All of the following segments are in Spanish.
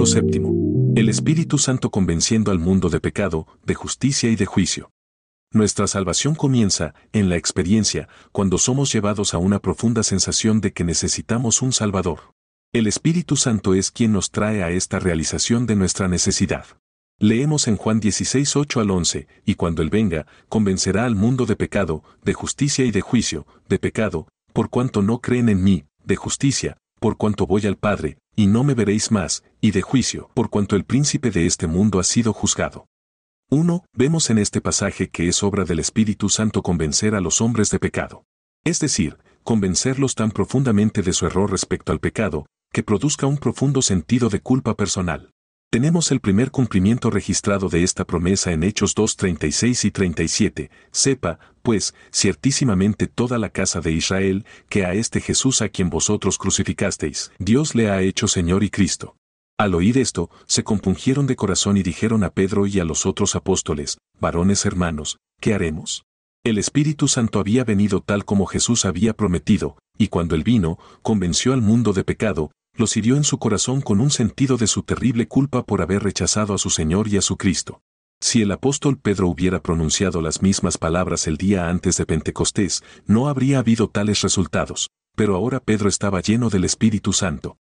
Capítulo 7. El Espíritu Santo convenciendo al mundo de pecado, de justicia y de juicio. Nuestra salvación comienza, en la experiencia, cuando somos llevados a una profunda sensación de que necesitamos un Salvador. El Espíritu Santo es quien nos trae a esta realización de nuestra necesidad. Leemos en Juan 16, 8 al 11, y cuando Él venga, convencerá al mundo de pecado, de justicia y de juicio, de pecado, por cuanto no creen en mí, de justicia, por cuanto voy al Padre, y no me veréis más, y de juicio, por cuanto el príncipe de este mundo ha sido juzgado. 1. Vemos en este pasaje que es obra del Espíritu Santo convencer a los hombres de pecado. Es decir, convencerlos tan profundamente de su error respecto al pecado, que produzca un profundo sentido de culpa personal. Tenemos el primer cumplimiento registrado de esta promesa en Hechos 2, 36 y 37. Sepa, pues, ciertísimamente toda la casa de Israel, que a este Jesús a quien vosotros crucificasteis, Dios le ha hecho Señor y Cristo. Al oír esto, se compungieron de corazón y dijeron a Pedro y a los otros apóstoles, varones hermanos, ¿qué haremos? El Espíritu Santo había venido tal como Jesús había prometido, y cuando Él vino, convenció al mundo de pecado, los hirió en su corazón con un sentido de su terrible culpa por haber rechazado a su Señor y a su Cristo. Si el apóstol Pedro hubiera pronunciado las mismas palabras el día antes de Pentecostés, no habría habido tales resultados, pero ahora Pedro estaba lleno del Espíritu Santo.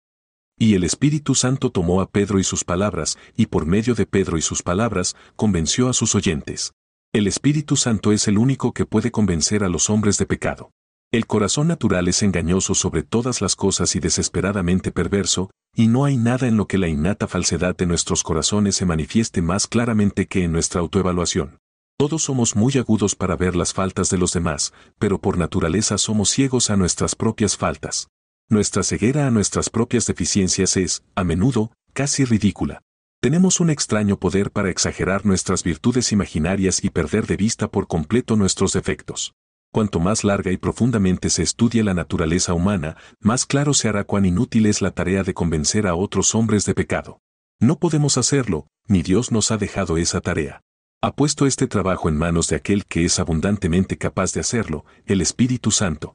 Y el Espíritu Santo tomó a Pedro y sus palabras, y por medio de Pedro y sus palabras, convenció a sus oyentes. El Espíritu Santo es el único que puede convencer a los hombres de pecado. El corazón natural es engañoso sobre todas las cosas y desesperadamente perverso, y no hay nada en lo que la innata falsedad de nuestros corazones se manifieste más claramente que en nuestra autoevaluación. Todos somos muy agudos para ver las faltas de los demás, pero por naturaleza somos ciegos a nuestras propias faltas. Nuestra ceguera a nuestras propias deficiencias es, a menudo, casi ridícula. Tenemos un extraño poder para exagerar nuestras virtudes imaginarias y perder de vista por completo nuestros defectos. Cuanto más larga y profundamente se estudie la naturaleza humana, más claro se hará cuán inútil es la tarea de convencer a otros hombres de pecado. No podemos hacerlo, ni Dios nos ha dejado esa tarea. Ha puesto este trabajo en manos de aquel que es abundantemente capaz de hacerlo, el Espíritu Santo.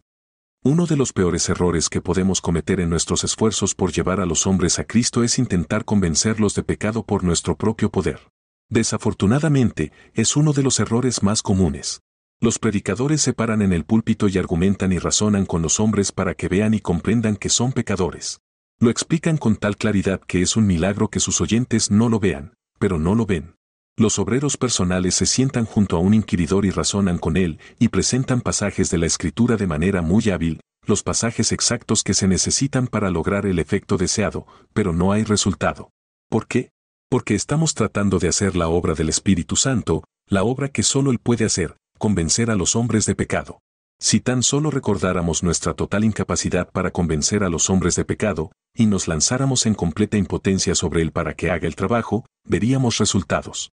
Uno de los peores errores que podemos cometer en nuestros esfuerzos por llevar a los hombres a Cristo es intentar convencerlos de pecado por nuestro propio poder. Desafortunadamente, es uno de los errores más comunes. Los predicadores se paran en el púlpito y argumentan y razonan con los hombres para que vean y comprendan que son pecadores. Lo explican con tal claridad que es un milagro que sus oyentes no lo vean, pero no lo ven. Los obreros personales se sientan junto a un inquiridor y razonan con él, y presentan pasajes de la Escritura de manera muy hábil, los pasajes exactos que se necesitan para lograr el efecto deseado, pero no hay resultado. ¿Por qué? Porque estamos tratando de hacer la obra del Espíritu Santo, la obra que solo Él puede hacer, convencer a los hombres de pecado. Si tan solo recordáramos nuestra total incapacidad para convencer a los hombres de pecado, y nos lanzáramos en completa impotencia sobre Él para que haga el trabajo, veríamos resultados.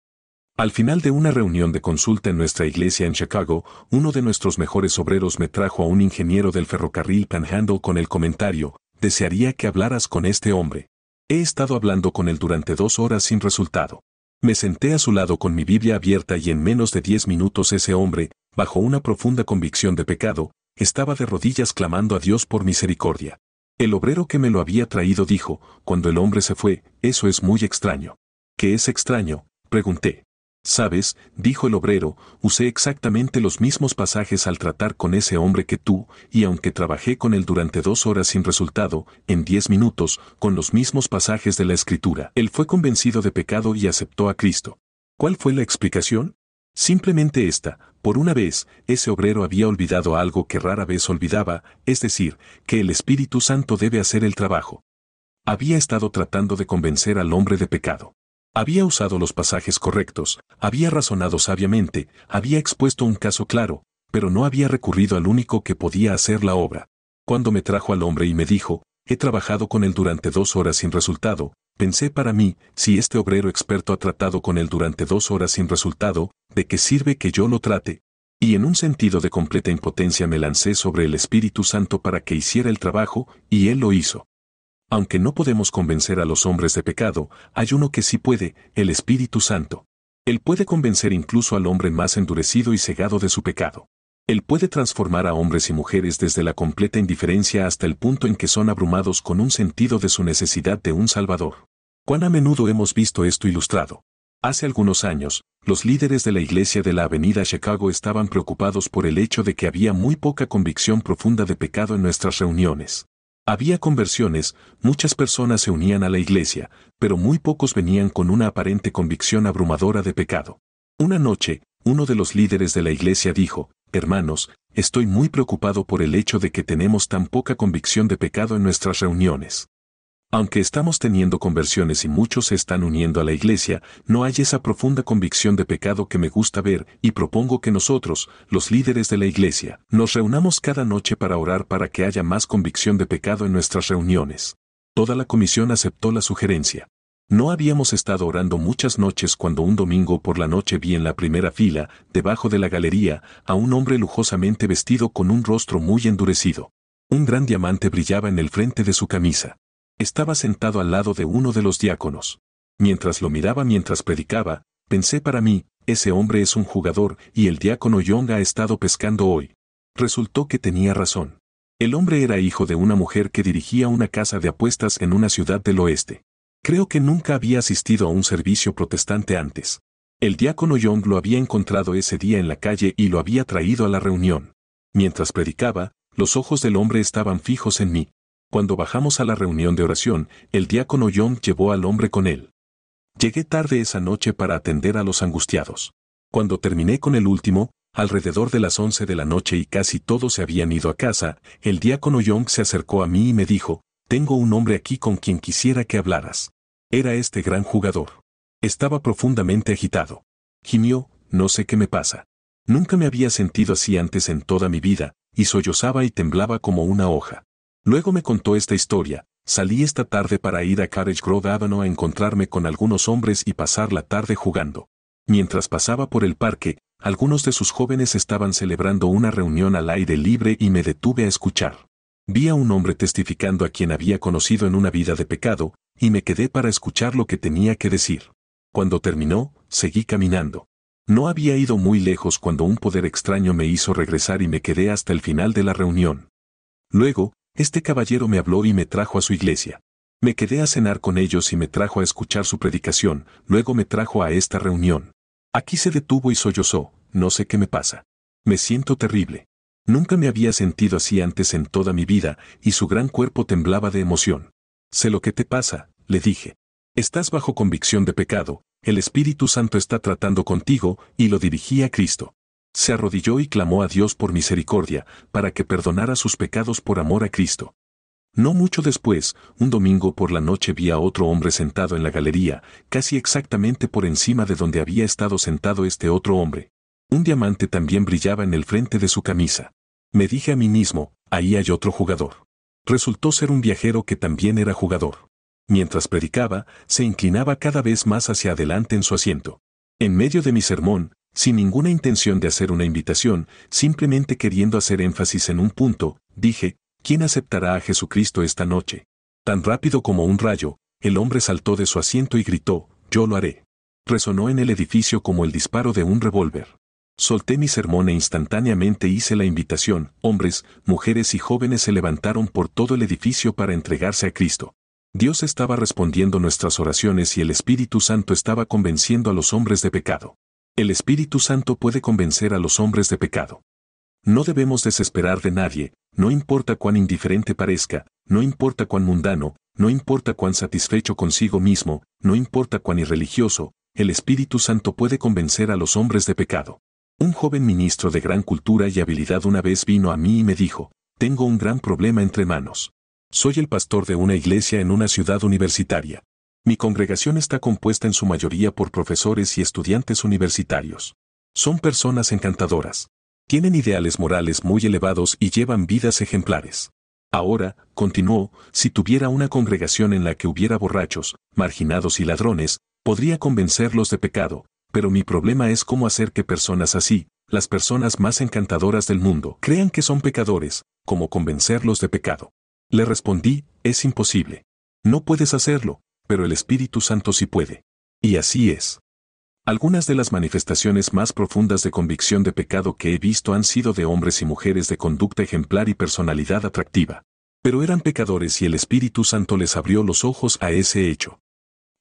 Al final de una reunión de consulta en nuestra iglesia en Chicago, uno de nuestros mejores obreros me trajo a un ingeniero del ferrocarril Panhandle con el comentario, desearía que hablaras con este hombre. He estado hablando con él durante 2 horas sin resultado. Me senté a su lado con mi Biblia abierta y en menos de 10 minutos ese hombre, bajo una profunda convicción de pecado, estaba de rodillas clamando a Dios por misericordia. El obrero que me lo había traído dijo, cuando el hombre se fue, eso es muy extraño. ¿Qué es extraño?, pregunté. Sabes, dijo el obrero, usé exactamente los mismos pasajes al tratar con ese hombre que tú, y aunque trabajé con él durante 2 horas sin resultado, en 10 minutos, con los mismos pasajes de la Escritura, él fue convencido de pecado y aceptó a Cristo. ¿Cuál fue la explicación? Simplemente esta: por una vez, ese obrero había olvidado algo que rara vez olvidaba, es decir, que el Espíritu Santo debe hacer el trabajo. Había estado tratando de convencer al hombre de pecado. Había usado los pasajes correctos, había razonado sabiamente, había expuesto un caso claro, pero no había recurrido al único que podía hacer la obra. Cuando me trajo al hombre y me dijo, he trabajado con él durante 2 horas sin resultado, pensé para mí, si este obrero experto ha tratado con él durante 2 horas sin resultado, ¿de qué sirve que yo lo trate? Y en un sentido de completa impotencia me lancé sobre el Espíritu Santo para que hiciera el trabajo, y él lo hizo. Aunque no podemos convencer a los hombres de pecado, hay uno que sí puede, el Espíritu Santo. Él puede convencer incluso al hombre más endurecido y cegado de su pecado. Él puede transformar a hombres y mujeres desde la completa indiferencia hasta el punto en que son abrumados con un sentido de su necesidad de un Salvador. ¿Cuán a menudo hemos visto esto ilustrado? Hace algunos años, los líderes de la iglesia de la avenida Chicago estaban preocupados por el hecho de que había muy poca convicción profunda de pecado en nuestras reuniones. Había conversiones, muchas personas se unían a la iglesia, pero muy pocos venían con una aparente convicción abrumadora de pecado. Una noche, uno de los líderes de la iglesia dijo: «Hermanos, estoy muy preocupado por el hecho de que tenemos tan poca convicción de pecado en nuestras reuniones. Aunque estamos teniendo conversiones y muchos se están uniendo a la iglesia, no hay esa profunda convicción de pecado que me gusta ver, y propongo que nosotros, los líderes de la iglesia, nos reunamos cada noche para orar para que haya más convicción de pecado en nuestras reuniones». Toda la comisión aceptó la sugerencia. No habíamos estado orando muchas noches cuando un domingo por la noche vi en la primera fila, debajo de la galería, a un hombre lujosamente vestido con un rostro muy endurecido. Un gran diamante brillaba en el frente de su camisa. Estaba sentado al lado de uno de los diáconos. Mientras lo miraba mientras predicaba, pensé para mí: ese hombre es un jugador y el diácono Young ha estado pescando hoy. Resultó que tenía razón. El hombre era hijo de una mujer que dirigía una casa de apuestas en una ciudad del oeste. Creo que nunca había asistido a un servicio protestante antes. El diácono Young lo había encontrado ese día en la calle y lo había traído a la reunión. Mientras predicaba, los ojos del hombre estaban fijos en mí. Cuando bajamos a la reunión de oración, el diácono Young llevó al hombre con él. Llegué tarde esa noche para atender a los angustiados. Cuando terminé con el último, alrededor de las 11 de la noche y casi todos se habían ido a casa, el diácono Young se acercó a mí y me dijo: «Tengo un hombre aquí con quien quisiera que hablaras». Era este gran jugador. Estaba profundamente agitado. Gimió: «No sé qué me pasa. Nunca me había sentido así antes en toda mi vida», y sollozaba y temblaba como una hoja. Luego me contó esta historia: «Salí esta tarde para ir a Cottage Grove Avenue a encontrarme con algunos hombres y pasar la tarde jugando. Mientras pasaba por el parque, algunos de sus jóvenes estaban celebrando una reunión al aire libre y me detuve a escuchar. Vi a un hombre testificando a quien había conocido en una vida de pecado, y me quedé para escuchar lo que tenía que decir. Cuando terminó, seguí caminando. No había ido muy lejos cuando un poder extraño me hizo regresar y me quedé hasta el final de la reunión. Luego, este caballero me habló y me trajo a su iglesia. Me quedé a cenar con ellos y me trajo a escuchar su predicación, luego me trajo a esta reunión. Aquí se detuvo y sollozó: «No sé qué me pasa. Me siento terrible. Nunca me había sentido así antes en toda mi vida», y su gran cuerpo temblaba de emoción. «Sé lo que te pasa», le dije. «Estás bajo convicción de pecado, el Espíritu Santo está tratando contigo», y lo dirigí a Cristo. Se arrodilló y clamó a Dios por misericordia, para que perdonara sus pecados por amor a Cristo. No mucho después, un domingo por la noche vi a otro hombre sentado en la galería, casi exactamente por encima de donde había estado sentado este otro hombre. Un diamante también brillaba en el frente de su camisa. Me dije a mí mismo: «Ahí hay otro jugador». Resultó ser un viajero que también era jugador. Mientras predicaba, se inclinaba cada vez más hacia adelante en su asiento. En medio de mi sermón, sin ninguna intención de hacer una invitación, simplemente queriendo hacer énfasis en un punto, dije: «¿Quién aceptará a Jesucristo esta noche?». Tan rápido como un rayo, el hombre saltó de su asiento y gritó: «Yo lo haré». Resonó en el edificio como el disparo de un revólver. Solté mi sermón e instantáneamente hice la invitación. Hombres, mujeres y jóvenes se levantaron por todo el edificio para entregarse a Cristo. Dios estaba respondiendo nuestras oraciones y el Espíritu Santo estaba convenciendo a los hombres de pecado. El Espíritu Santo puede convencer a los hombres de pecado. No debemos desesperar de nadie, no importa cuán indiferente parezca, no importa cuán mundano, no importa cuán satisfecho consigo mismo, no importa cuán irreligioso, el Espíritu Santo puede convencer a los hombres de pecado. Un joven ministro de gran cultura y habilidad una vez vino a mí y me dijo: «Tengo un gran problema entre manos. Soy el pastor de una iglesia en una ciudad universitaria. Mi congregación está compuesta en su mayoría por profesores y estudiantes universitarios. Son personas encantadoras. Tienen ideales morales muy elevados y llevan vidas ejemplares. Ahora», continuó, «si tuviera una congregación en la que hubiera borrachos, marginados y ladrones, podría convencerlos de pecado, pero mi problema es cómo hacer que personas así, las personas más encantadoras del mundo, crean que son pecadores, cómo convencerlos de pecado». Le respondí: «Es imposible. No puedes hacerlo, pero el Espíritu Santo sí puede». Y así es. Algunas de las manifestaciones más profundas de convicción de pecado que he visto han sido de hombres y mujeres de conducta ejemplar y personalidad atractiva. Pero eran pecadores y el Espíritu Santo les abrió los ojos a ese hecho.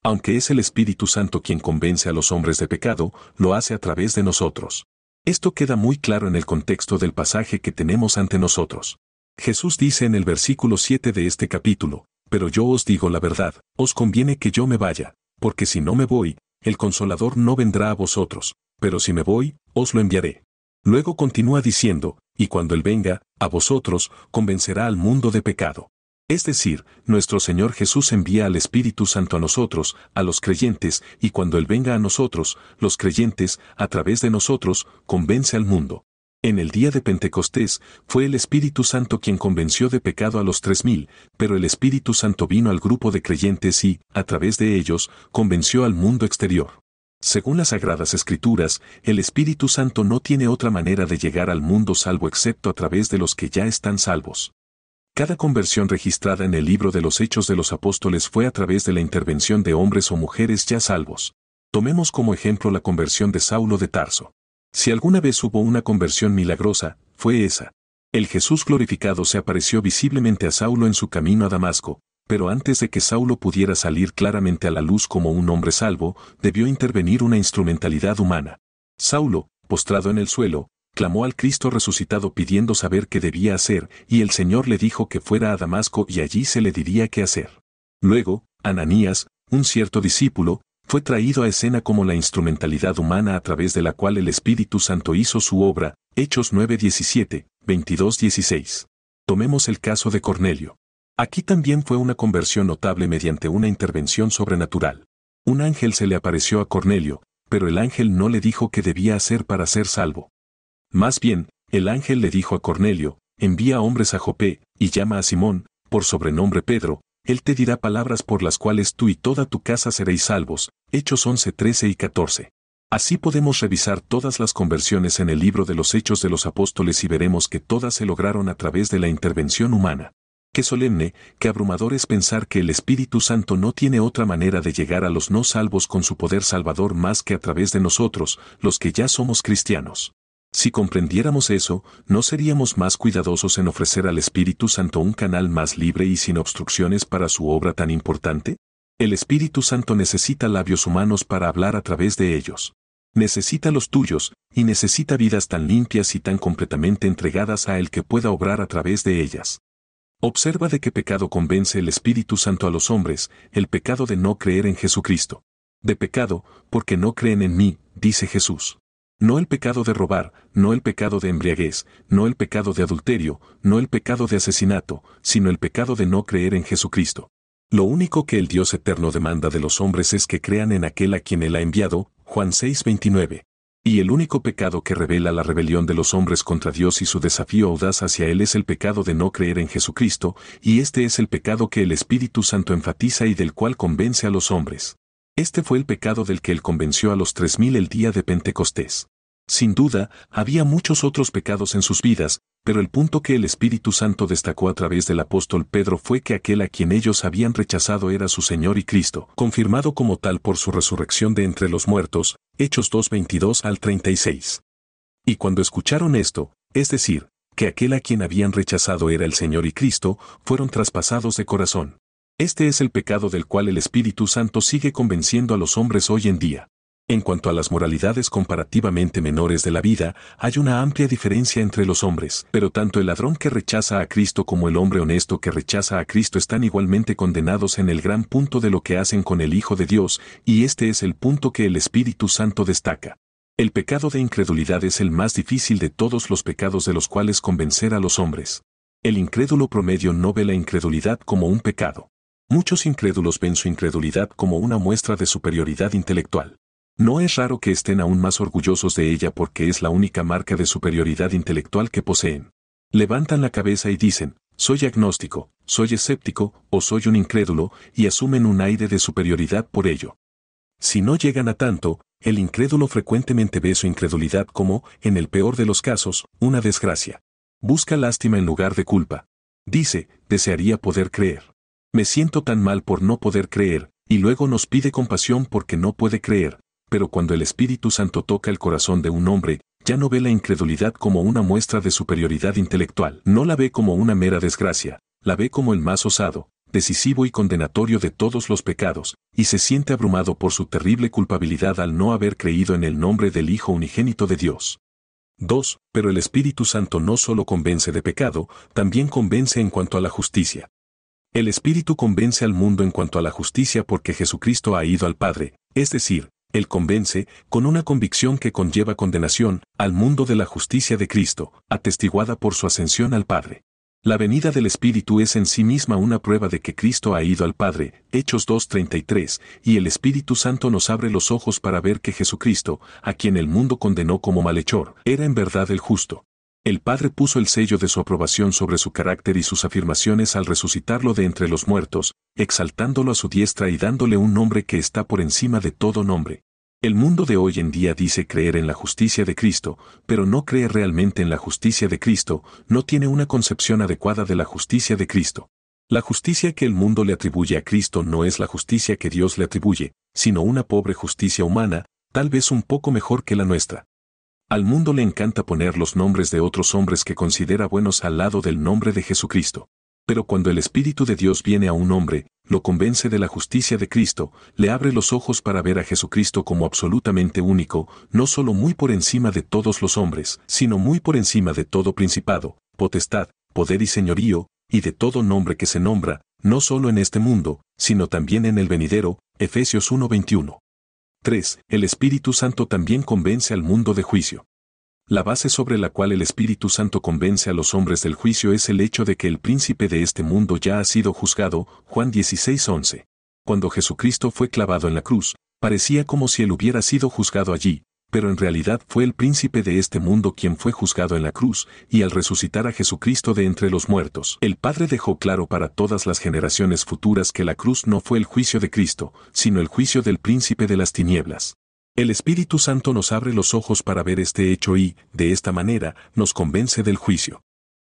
Aunque es el Espíritu Santo quien convence a los hombres de pecado, lo hace a través de nosotros. Esto queda muy claro en el contexto del pasaje que tenemos ante nosotros. Jesús dice en el versículo 7 de este capítulo, «Pero yo os digo la verdad, os conviene que yo me vaya, porque si no me voy, el Consolador no vendrá a vosotros, pero si me voy, os lo enviaré». Luego continúa diciendo, «Y cuando Él venga, a vosotros, convencerá al mundo de pecado». Es decir, nuestro Señor Jesús envía al Espíritu Santo a nosotros, a los creyentes, y cuando Él venga a nosotros, los creyentes, a través de nosotros, convence al mundo. En el día de Pentecostés, fue el Espíritu Santo quien convenció de pecado a los 3000, pero el Espíritu Santo vino al grupo de creyentes y, a través de ellos, convenció al mundo exterior. Según las Sagradas Escrituras, el Espíritu Santo no tiene otra manera de llegar al mundo salvo excepto a través de los que ya están salvos. Cada conversión registrada en el libro de los Hechos de los Apóstoles fue a través de la intervención de hombres o mujeres ya salvos. Tomemos como ejemplo la conversión de Saulo de Tarso. Si alguna vez hubo una conversión milagrosa, fue esa. El Jesús glorificado se apareció visiblemente a Saulo en su camino a Damasco, pero antes de que Saulo pudiera salir claramente a la luz como un hombre salvo, debió intervenir una instrumentalidad humana. Saulo, postrado en el suelo, clamó al Cristo resucitado pidiendo saber qué debía hacer, y el Señor le dijo que fuera a Damasco y allí se le diría qué hacer. Luego, Ananías, un cierto discípulo, fue traído a escena como la instrumentalidad humana a través de la cual el Espíritu Santo hizo su obra, Hechos 9:17, 22:16. Tomemos el caso de Cornelio. Aquí también fue una conversión notable mediante una intervención sobrenatural. Un ángel se le apareció a Cornelio, pero el ángel no le dijo qué debía hacer para ser salvo. Más bien, el ángel le dijo a Cornelio, envía hombres a Jope, y llama a Simón, por sobrenombre Pedro, él te dirá palabras por las cuales tú y toda tu casa seréis salvos, Hechos 11:13 y 14. Así podemos revisar todas las conversiones en el libro de los Hechos de los Apóstoles y veremos que todas se lograron a través de la intervención humana. Qué solemne, qué abrumador es pensar que el Espíritu Santo no tiene otra manera de llegar a los no salvos con su poder salvador más que a través de nosotros, los que ya somos cristianos. Si comprendiéramos eso, ¿no seríamos más cuidadosos en ofrecer al Espíritu Santo un canal más libre y sin obstrucciones para su obra tan importante? El Espíritu Santo necesita labios humanos para hablar a través de ellos. Necesita los tuyos, y necesita vidas tan limpias y tan completamente entregadas a Él que pueda obrar a través de ellas. Observa de qué pecado convence el Espíritu Santo a los hombres, el pecado de no creer en Jesucristo. De pecado, porque no creen en mí, dice Jesús. No el pecado de robar, no el pecado de embriaguez, no el pecado de adulterio, no el pecado de asesinato, sino el pecado de no creer en Jesucristo. Lo único que el Dios eterno demanda de los hombres es que crean en aquel a quien Él ha enviado, Juan 6:29. Y el único pecado que revela la rebelión de los hombres contra Dios y su desafío audaz hacia Él es el pecado de no creer en Jesucristo, y este es el pecado que el Espíritu Santo enfatiza y del cual convence a los hombres. Este fue el pecado del que Él convenció a los 3000 el día de Pentecostés. Sin duda, había muchos otros pecados en sus vidas, pero el punto que el Espíritu Santo destacó a través del apóstol Pedro fue que aquel a quien ellos habían rechazado era su Señor y Cristo, confirmado como tal por su resurrección de entre los muertos, Hechos 2:22 al 36. Y cuando escucharon esto, es decir, que aquel a quien habían rechazado era el Señor y Cristo, fueron traspasados de corazón. Este es el pecado del cual el Espíritu Santo sigue convenciendo a los hombres hoy en día. En cuanto a las moralidades comparativamente menores de la vida, hay una amplia diferencia entre los hombres, pero tanto el ladrón que rechaza a Cristo como el hombre honesto que rechaza a Cristo están igualmente condenados en el gran punto de lo que hacen con el Hijo de Dios, y este es el punto que el Espíritu Santo destaca. El pecado de incredulidad es el más difícil de todos los pecados de los cuales convencer a los hombres. El incrédulo promedio no ve la incredulidad como un pecado. Muchos incrédulos ven su incredulidad como una muestra de superioridad intelectual. No es raro que estén aún más orgullosos de ella porque es la única marca de superioridad intelectual que poseen. Levantan la cabeza y dicen, soy agnóstico, soy escéptico o soy un incrédulo, y asumen un aire de superioridad por ello. Si no llegan a tanto, el incrédulo frecuentemente ve su incredulidad como, en el peor de los casos, una desgracia. Busca lástima en lugar de culpa. Dice, desearía poder creer. Me siento tan mal por no poder creer, y luego nos pide compasión porque no puede creer. Pero cuando el Espíritu Santo toca el corazón de un hombre, ya no ve la incredulidad como una muestra de superioridad intelectual. No la ve como una mera desgracia, la ve como el más osado, decisivo y condenatorio de todos los pecados, y se siente abrumado por su terrible culpabilidad al no haber creído en el nombre del Hijo unigénito de Dios. 2. Pero el Espíritu Santo no solo convence de pecado, también convence en cuanto a la justicia. El Espíritu convence al mundo en cuanto a la justicia porque Jesucristo ha ido al Padre, es decir, Él convence, con una convicción que conlleva condenación, al mundo de la justicia de Cristo, atestiguada por su ascensión al Padre. La venida del Espíritu es en sí misma una prueba de que Cristo ha ido al Padre, Hechos 2:33, y el Espíritu Santo nos abre los ojos para ver que Jesucristo, a quien el mundo condenó como malhechor, era en verdad el justo. El Padre puso el sello de su aprobación sobre su carácter y sus afirmaciones al resucitarlo de entre los muertos, exaltándolo a su diestra y dándole un nombre que está por encima de todo nombre. El mundo de hoy en día dice creer en la justicia de Cristo, pero no cree realmente en la justicia de Cristo, no tiene una concepción adecuada de la justicia de Cristo. La justicia que el mundo le atribuye a Cristo no es la justicia que Dios le atribuye, sino una pobre justicia humana, tal vez un poco mejor que la nuestra. Al mundo le encanta poner los nombres de otros hombres que considera buenos al lado del nombre de Jesucristo. Pero cuando el Espíritu de Dios viene a un hombre, lo convence de la justicia de Cristo, le abre los ojos para ver a Jesucristo como absolutamente único, no solo muy por encima de todos los hombres, sino muy por encima de todo principado, potestad, poder y señorío, y de todo nombre que se nombra, no solo en este mundo, sino también en el venidero, Efesios 1:21. 3. El Espíritu Santo también convence al mundo de juicio. La base sobre la cual el Espíritu Santo convence a los hombres del juicio es el hecho de que el príncipe de este mundo ya ha sido juzgado, Juan 16:11. Cuando Jesucristo fue clavado en la cruz, parecía como si él hubiera sido juzgado allí, pero en realidad fue el príncipe de este mundo quien fue juzgado en la cruz, y al resucitar a Jesucristo de entre los muertos, el Padre dejó claro para todas las generaciones futuras que la cruz no fue el juicio de Cristo, sino el juicio del príncipe de las tinieblas. El Espíritu Santo nos abre los ojos para ver este hecho y, de esta manera, nos convence del juicio.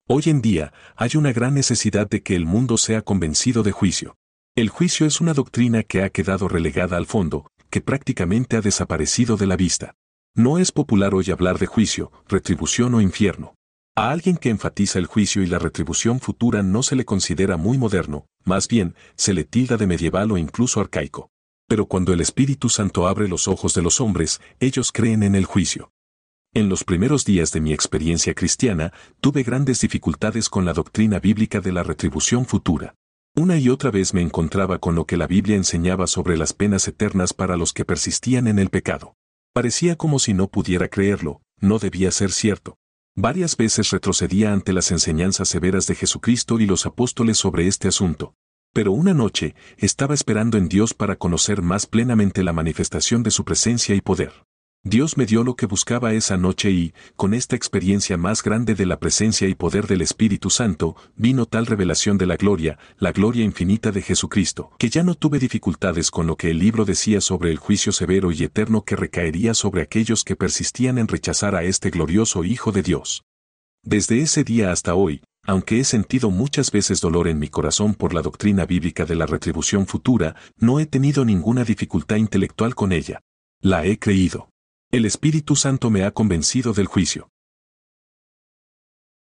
Hoy en día, hay una gran necesidad de que el mundo sea convencido de juicio. El juicio es una doctrina que ha quedado relegada al fondo, que prácticamente ha desaparecido de la vista. No es popular hoy hablar de juicio, retribución o infierno. A alguien que enfatiza el juicio y la retribución futura no se le considera muy moderno, más bien, se le tilda de medieval o incluso arcaico. Pero cuando el Espíritu Santo abre los ojos de los hombres, ellos creen en el juicio. En los primeros días de mi experiencia cristiana, tuve grandes dificultades con la doctrina bíblica de la retribución futura. Una y otra vez me encontraba con lo que la Biblia enseñaba sobre las penas eternas para los que persistían en el pecado. Parecía como si no pudiera creerlo, no debía ser cierto. Varias veces retrocedía ante las enseñanzas severas de Jesucristo y los apóstoles sobre este asunto. Pero una noche, estaba esperando en Dios para conocer más plenamente la manifestación de su presencia y poder. Dios me dio lo que buscaba esa noche y, con esta experiencia más grande de la presencia y poder del Espíritu Santo, vino tal revelación de la gloria infinita de Jesucristo, que ya no tuve dificultades con lo que el libro decía sobre el juicio severo y eterno que recaería sobre aquellos que persistían en rechazar a este glorioso Hijo de Dios. Desde ese día hasta hoy, aunque he sentido muchas veces dolor en mi corazón por la doctrina bíblica de la retribución futura, no he tenido ninguna dificultad intelectual con ella. La he creído. El Espíritu Santo me ha convencido del juicio.